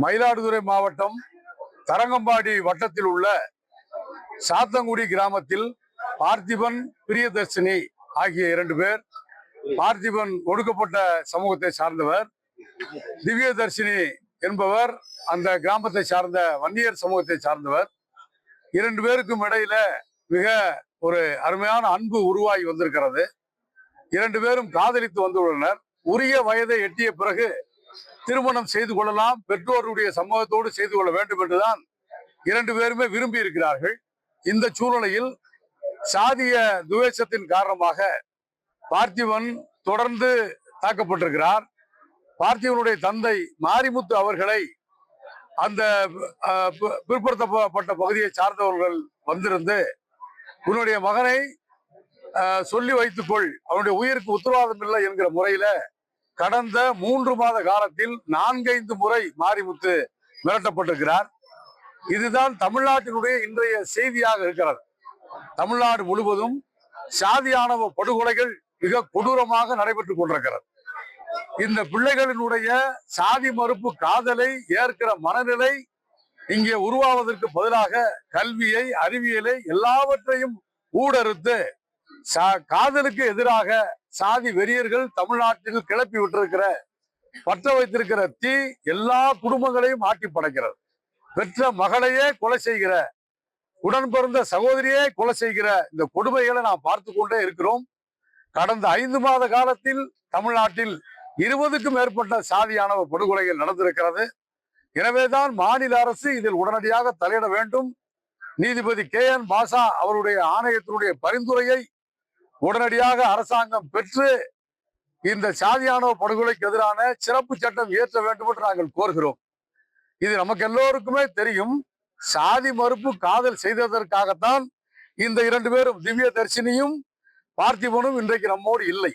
மயிலாடுதுறை மாவட்டம் தரங்கம்பாடி வட்டத்தில் உள்ள சாத்தங்குடி கிராமத்தில் பார்த்திபன், பிரியதர்ஷினி ஆகிய 2 பேர். பார்த்திபன் ஒடுக்கப்பட்ட சமூகத்தை சார்ந்தவர், திவ்யதர்ஷினி என்பவர் அந்த கிராமத்தை சார்ந்த வன்னியர் சமூகத்தை சார்ந்தவர். 2 பேருக்கும் இடையில மிக ஒரு அருமையான அன்பு உருவாகி வந்திருக்கிறது. 2 பேரும் காதலித்து வந்துள்ளனர். உரிய வயதை எட்டிய பிறகு திருமணம் செய்து கொள்ளலாம், பெற்றோருடைய சம்மதத்தோடு செய்து கொள்ள வேண்டும் என்றுதான் 2 பேருமே விரும்பி இருக்கிறார்கள். இந்த சூழ்நிலையில் சாதிய துவேஷத்தின் காரணமாக பார்த்திபன் தொடர்ந்து தாக்கப்பட்டிருக்கிறார். பார்த்திபனுடைய தந்தை மாரிமுத்து அவர்களை அந்த பிற்படுத்தப்பட்ட பகுதியை சார்ந்தவர்கள் வந்திருந்து, உன்னுடைய மகனை சொல்லி வைத்துக்கொள், அவனுடைய உயிருக்கு உத்தரவாதம் இல்லை என்கிற முறையில கடந்த 3 மாத காலத்தில் 4-5 முறை மாரிமுத்து மிரட்டப்பட்டிருக்கிறார். இதுதான் தமிழ்நாட்டினுடைய இன்றைய செய்தியாக இருக்கிறது. தமிழ்நாடு முழுவதும் சாதியானவ படுகொலைகள் மிக கொடூரமாக நடைபெற்றுக் கொண்டிருக்கிறது. இந்த பிள்ளைகளினுடைய சாதி மறுப்பு காதலை ஏற்கிற மனநிலை இங்கே உருவாவதற்கு பதிலாக கல்வியை, அறிவியலை எல்லாவற்றையும் ஊடறுத்து காதலுக்கு எதிராக சாதி வெறியர்கள் தமிழ்நாட்டில் கிளப்பி விட்டிருக்கிற, பற்ற வைத்திருக்கிற தீ எல்லா குடும்பங்களையும் ஆட்டி படைக்கிறது. பெற்ற மகளையே கொலை செய்கிற, உடன் பிறந்த சகோதரியே கொலை செய்கிற இந்த கொடுமைகளை நாம் பார்த்து கொண்டே இருக்கிறோம். கடந்த 5 மாத காலத்தில் தமிழ்நாட்டில் 20க்கும் மேற்பட்ட சாதியானவ படுகொலைகள் நடந்திருக்கிறது. எனவேதான் மாநில அரசு இதில் உடனடியாக தலையிட வேண்டும். நீதிபதி KN பாஷா அவருடைய ஆணையத்தினுடைய பரிந்துரையை உடனடியாக அரசாங்கம் பெற்று இந்த சாதியானவ படுகொலைக்கு எதிரான சிறப்பு சட்டம் இயற்ற வேண்டும் என்று நாங்கள் கோருகிறோம். இது நமக்கு எல்லோருக்குமே தெரியும். சாதி மறுப்பு காதல் செய்ததற்காகத்தான் இந்த 2 பேரும், திவ்யதர்ஷினியும் பார்த்திபனும், இன்றைக்கு நம்மோடு இல்லை.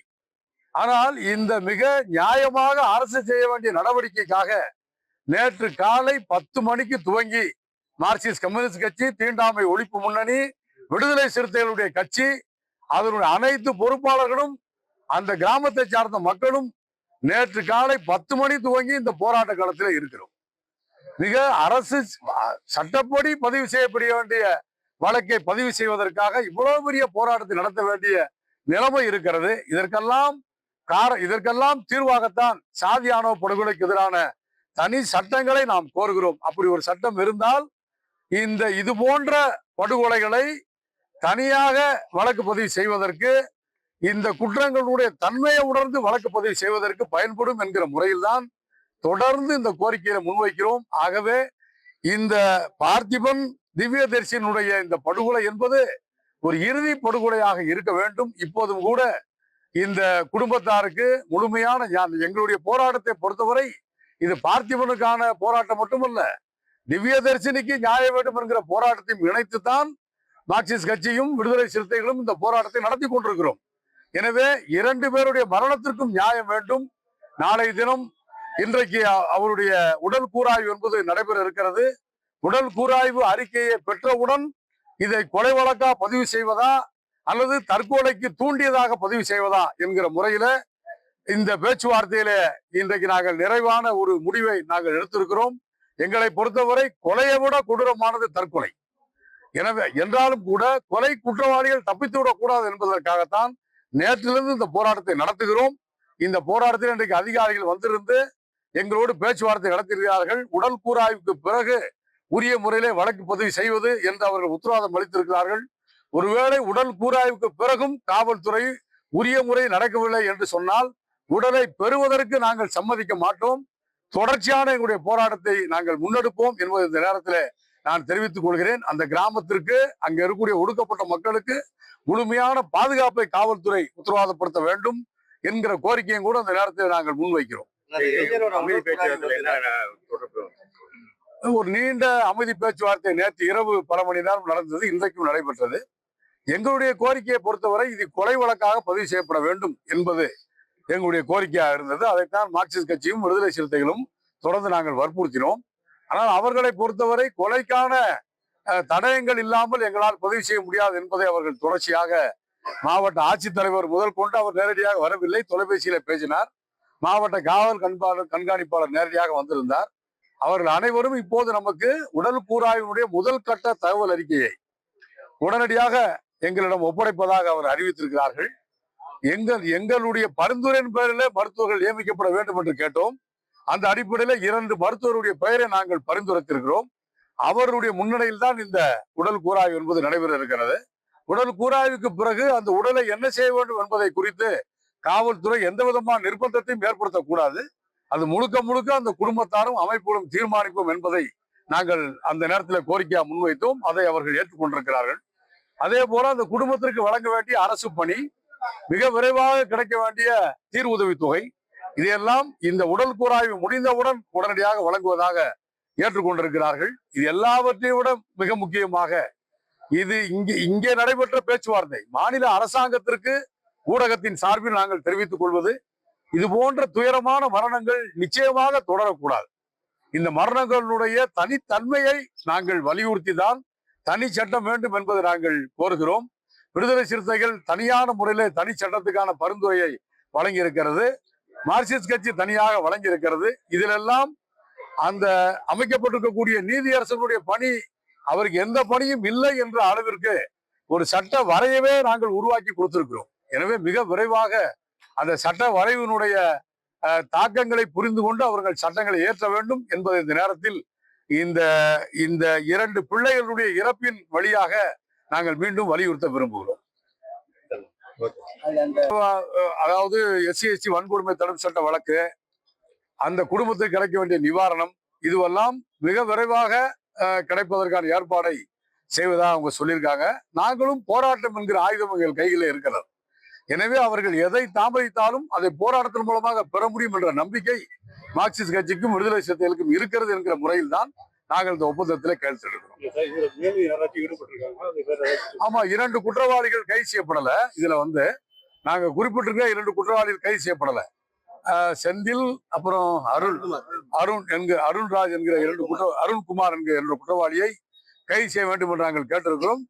ஆனால் இந்த மிக நியாயமாக அரசு செய்ய வேண்டிய நடவடிக்கைக்காக நேற்று காலை 10 மணிக்கு துவங்கி மார்க்சிஸ்ட் கம்யூனிஸ்ட் கட்சி, தீண்டாமை ஒழிப்பு முன்னணி, விடுதலை சிறுத்தைகளுடைய கட்சி, அதனுடைய அனைத்து பொறுப்பாளர்களும், அந்த கிராமத்தை சார்ந்த மக்களும் நேற்று காலை 10 மணி துவங்கி இந்த போராட்ட களத்தில் இருக்கிறோம். மிக அரசு சட்டப்படி பதிவு செய்யப்பட வேண்டிய வழக்கை பதிவு செய்வதற்காக இவ்வளவு பெரிய போராட்டத்தை நடத்த வேண்டிய நிலைமை இருக்கிறது. இதற்கெல்லாம் தீர்வாகத்தான் சாதியானவ படுகொலைக்கு எதிரான தனி சட்டங்களை நாம் கோருகிறோம். அப்படி ஒரு சட்டம் இருந்தால் இது போன்ற படுகொலைகளை தனியாக வழக்கு பதிவு செய்வதற்கு, இந்த குற்றங்களுடைய தன்மையை உணர்ந்து வழக்கு பதிவு செய்வதற்கு பயன்படும் என்கிற முறையில்தான் தொடர்ந்து இந்த கோரிக்கையை முன்வைக்கிறோம். ஆகவே இந்த பார்த்திபன், திவ்யதர்ஷினுடைய இந்த படுகொலை என்பது ஒரு இறுதி படுகொலையாக இருக்க வேண்டும். இப்போதும் கூட இந்த குடும்பத்தாருக்கு முழுமையான எங்களுடைய போராட்டத்தை பொறுத்தவரை இது பார்த்திபனுக்கான போராட்டம் மட்டுமல்ல, திவ்யதர்ஷினிக்கு நியாயம் வேண்டும் என்கிற போராட்டத்தையும் இணைத்துத்தான் மார்க்சிஸ்ட் கட்சியும் விடுதலை சிறுத்தைகளும் இந்த போராட்டத்தை நடத்தி கொண்டிருக்கிறோம். எனவே 2 பேருடைய மரணத்திற்கும் நியாயம் வேண்டும். நாளை தினம் இன்றைக்கு அவருடைய உடல் கூராய்வு என்பது நடைபெற இருக்கிறது. உடல் கூராய்வு அறிக்கையை பெற்றவுடன் இதை கொலை வழக்கா பதிவு செய்வதா அல்லது தற்கொலைக்கு தூண்டியதாக பதிவு செய்வதா என்கிற முறையில இந்த பேச்சுவார்த்தையில இன்றைக்கு நாங்கள் நிறைவான ஒரு முடிவை நாங்கள் எடுத்திருக்கிறோம். எங்களை பொறுத்தவரை கொலையை விட கொடூரமானது தற்கொலை. எனவே என்றாலும் கூட கொலை குற்றவாளிகள் தப்பித்து விடக்கூடாது என்பதற்காகத்தான் நேற்றிலிருந்து இந்த போராட்டத்தை நடத்துகிறோம். இந்த போராட்டத்தில் இன்றைக்கு அதிகாரிகள் வந்திருந்து எங்களோடு பேச்சுவார்த்தை நடத்தியிருக்கிறார்கள். உடல் கூராய்வுக்கு பிறகு உரிய முறையிலே வழக்கு பதிவு செய்வது என்று அவர்கள் உத்தரவாதம் அளித்திருக்கிறார்கள். ஒருவேளை உடல் கூராய்வுக்கு பிறகும் காவல்துறை உரிய முறை நடக்கவில்லை என்று சொன்னால் உடலை பெறுவதற்கு நாங்கள் சம்மதிக்க மாட்டோம். தொடர்ச்சியான எங்களுடைய போராட்டத்தை நாங்கள் முன்னெடுப்போம் என்பது இந்த நேரத்தில் நான் தெரிவித்துக் கொள்கிறேன். அந்த கிராமத்திற்கு, அங்க இருக்கக்கூடிய ஒடுக்கப்பட்ட மக்களுக்கு முழுமையான பாதுகாப்பை காவல்துறை உத்தரவாதப்படுத்த வேண்டும் என்கிற கோரிக்கையும் கூட அந்த நேரத்தில் நாங்கள் முன்வைக்கிறோம். ஒரு நீண்ட அமைதி பேச்சுவார்த்தை நேற்று இரவு பல மணி நேரம் நடந்தது, இன்றைக்கும் நடைபெற்றது. எங்களுடைய கோரிக்கையை பொறுத்தவரை இது கொலை வழக்காக பதிவு செய்யப்பட வேண்டும் என்பது எங்களுடைய கோரிக்கையாக இருந்தது. அதைத்தான் மார்க்சிஸ்ட் கட்சியும் விடுதலை சிறுத்தைகளும் தொடர்ந்து நாங்கள் வற்புறுத்தினோம். ஆனால் அவர்களை பொறுத்தவரை கொலைக்கான தடயங்கள் இல்லாமல் எங்களால் பதிவு செய்ய முடியாது என்பதை அவர்கள் தொடர்ச்சியாக மாவட்ட ஆட்சித்தலைவர் முதல் கொண்டு அவர் நேரடியாக வரவில்லை, தொலைபேசியில பேசினார். மாவட்ட காவல் கண்காணிப்பாளர் நேரடியாக வந்திருந்தார். அவர்கள் அனைவரும் இப்போது நமக்கு உடல் கூராய்வினுடைய முதல் கட்ட தகவல் அறிக்கையை உடனடியாக எங்களிடம் ஒப்படைப்பதாக அவர் அறிவித்திருக்கிறார்கள். எங்களுடைய பரிந்துரையின் பெயரில் மருத்துவர்கள் நியமிக்கப்பட வேண்டும் என்று கேட்டோம். அந்த அடிப்படையில் 2 மருத்துவருடைய பெயரை நாங்கள் பரிந்துரைத்திருக்கிறோம். அவருடைய முன்னணியில் தான் இந்த உடல் கூராய்வு என்பது நடைபெற இருக்கிறது. உடல் கூராய்வுக்கு பிறகு அந்த உடலை என்ன செய்ய வேண்டும் என்பதை குறித்து காவல்துறை எந்த விதமான நிர்பந்தத்தையும் ஏற்படுத்தக்கூடாது. அது முழுக்க முழுக்க அந்த குடும்பத்தாரும் அமைப்புகளும் தீர்மானிப்போம் என்பதை நாங்கள் அந்த நேரத்தில் கோரிக்கையா முன்வைத்தோம். அதை அவர்கள் ஏற்றுக்கொண்டிருக்கிறார்கள். அதே போல அந்த குடும்பத்திற்கு வழங்க வேண்டிய அரசு பணி, மிக விரைவாக கிடைக்க வேண்டிய தீர்வுதவி தொகை, இதையெல்லாம் இந்த உடல் கூராய்வு முடிந்தவுடன் உடனடியாக வழங்குவதாக ஏற்றுக்கொண்டிருக்கிறார்கள். இது எல்லாவற்றையும் விட மிக முக்கியமாக இது இங்கே நடைபெற்ற பேச்சுவார்த்தை மாநில அரசாங்கத்திற்கு ஊடகத்தின் சார்பில் நாங்கள் தெரிவித்துக் கொள்வது, இது போன்ற துயரமான மரணங்கள் நிச்சயமாக தொடரக்கூடாது. இந்த மரணங்களுடைய தனித்தன்மையை நாங்கள் வலியுறுத்தி தான் தனி சட்டம் வேண்டும் என்பதை நாங்கள் கோருகிறோம். விடுதலை சிறுத்தைகள் தனியான முறையிலே தனி சட்டத்துக்கான பரிந்துரையை வழங்கி இருக்கிறது. மார்க்சிஸ்ட் கட்சி தனியாக வழங்கி இருக்கிறது. இதிலெல்லாம் அந்த அமைக்கப்பட்டிருக்கக்கூடிய நீதியரசர்களுடைய பணி, அவருக்கு எந்த பணியும் இல்லை என்ற அளவிற்கு ஒரு சட்ட வரையவே நாங்கள் உருவாக்கி கொடுத்திருக்கிறோம். எனவே மிக விரைவாக அந்த சட்ட வரைவினுடைய தாக்கங்களை புரிந்து கொண்டு அவர்கள் சட்டங்களை ஏற்ற வேண்டும் என்பதை இந்த நேரத்தில் இந்த 2 பிள்ளைகளுடைய இறப்பின் வழியாக நாங்கள் மீண்டும் வலியுறுத்த விரும்புகிறோம். அதாவது SC/ST வன்கொடுமை தடுப்பு சட்ட வழக்கு, அந்த குடும்பத்துக்கு கிடைக்க வேண்டிய நிவாரணம், இதுவெல்லாம் மிக விரைவாக கிடைப்பதற்கான ஏற்பாடை செய்வதாக அவங்க சொல்லியிருக்காங்க. நாங்களும் போராட்டம் என்கிற ஆயுதம் எங்கள் கையில இருக்கிறது. எனவே அவர்கள் எதை தாமதித்தாலும் அதை போராட்டத்தின் மூலமாக பெற முடியும் என்ற நம்பிக்கை மார்க்சிஸ்ட் கட்சிக்கும் விடுதலை சிறுத்தைகளுக்கும் இருக்கிறது என்கிற முறையில் தான் நாங்கள் இந்த ஒப்பந்தத்திலே கையெழுத்திடுகிறோம். ஆமா, 2 குற்றவாளிகள் கைது செய்யப்படல. இதுல நாங்க குறிப்பிட்டிருக்க 2 குற்றவாளிகள் கைது செய்யப்படல. செந்தில், அப்புறம் அருண்ராஜ் என்கிற அருண்குமார் என்கிற 2 குற்றவாளியை கைது செய்ய வேண்டும் என்று நாங்கள் கேட்டிருக்கிறோம்.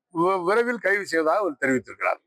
விரைவில் கைது செய்வதாக அவர் தெரிவித்திருக்கிறார்.